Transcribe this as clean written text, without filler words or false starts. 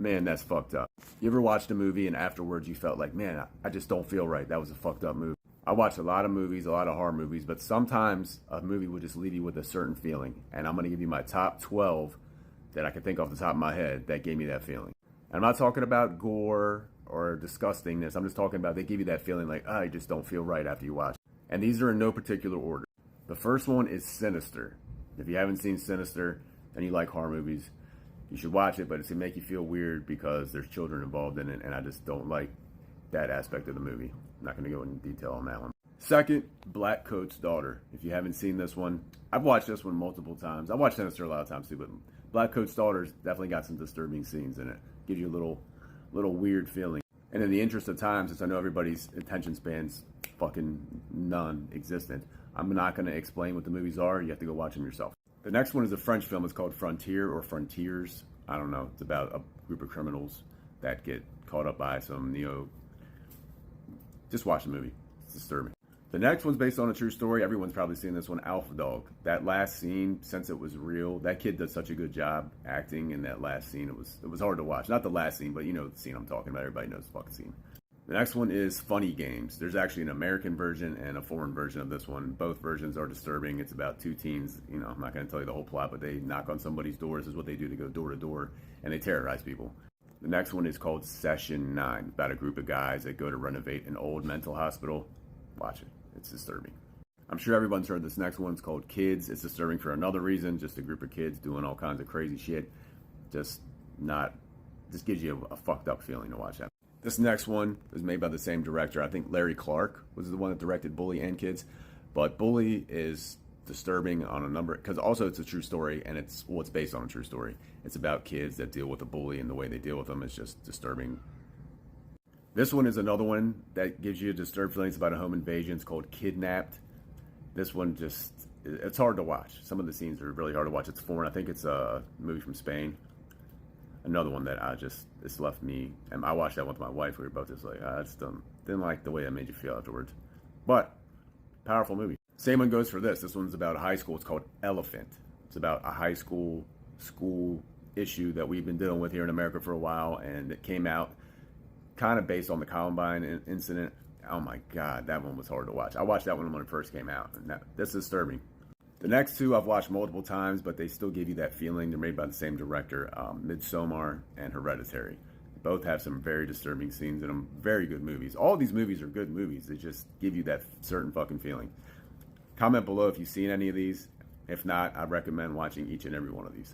Man, that's fucked up. You ever watched a movie and afterwards you felt like, man, I just don't feel right. That was a fucked up movie. I watch a lot of movies, a lot of horror movies, but sometimes a movie will just leave you with a certain feeling. And I'm going to give you my top 12 that I can think off the top of my head that gave me that feeling. And I'm not talking about gore or disgustingness. I'm just talking about they give you that feeling like, I just don't feel right after you watch. And these are in no particular order. The first one is Sinister. If you haven't seen Sinister and you like horror movies, you should watch it, but it's going to make you feel weird because there's children involved in it, and I just don't like that aspect of the movie. I'm not going to go into detail on that one. Second, Black Coat's Daughter. If you haven't seen this one, I've watched this one multiple times. I watched Sinister a lot of times too, but Black Coat's Daughter's definitely got some disturbing scenes in it. Gives you a little weird feeling. And in the interest of time, since I know everybody's attention span's fucking non-existent, I'm not going to explain what the movies are. You have to go watch them yourself. The next one is a French film. It's called Frontier or Frontiers. I don't know. It's about a group of criminals that get caught up by some Just watch the movie. It's disturbing. The next one's based on a true story. Everyone's probably seen this one, Alpha Dog. That last scene, since it was real, that kid does such a good job acting in that last scene. It was hard to watch. Not the last scene, but you know the scene I'm talking about. Everybody knows the fucking scene. The next one is Funny Games. There's actually an American version and a foreign version of this one. Both versions are disturbing. It's about two teens. You know, I'm not going to tell you the whole plot, but they knock on somebody's door. This is what they do. They go door to door, and they terrorize people. The next one is called Session 9, about a group of guys that go to renovate an old mental hospital. Watch it. It's disturbing. I'm sure everyone's heard this next one. It's called Kids. It's disturbing for another reason. Just a group of kids doing all kinds of crazy shit. Just gives you a fucked up feeling to watch that. This next one was made by the same director. I think Larry Clark was the one that directed Bully and Kids. But Bully is disturbing on a number, because also it's a true story, and it's based on a true story. It's about kids that deal with a bully, and the way they deal with them is just disturbing. This one is another one that gives you a disturbed feeling. It's about a home invasion. It's called Kidnapped. This one it's hard to watch. Some of the scenes are really hard to watch. It's foreign. I think it's a movie from Spain. Another one that it's left me, and I watched that one with my wife. We were both just like, it's dumb. Didn't like the way that made you feel afterwards. But, powerful movie. Same one goes for this. This one's about a high school. It's called Elephant. It's about a high school issue that we've been dealing with here in America for a while, and it came out kind of based on the Columbine incident. Oh my God, that one was hard to watch. I watched that one when it first came out, and that's disturbing. The next two I've watched multiple times, but they still give you that feeling. They're made by the same director, Midsommar and Hereditary. Both have some very disturbing scenes in them. Very good movies. All of these movies are good movies. They just give you that certain fucking feeling. Comment below if you've seen any of these. If not, I recommend watching each and every one of these.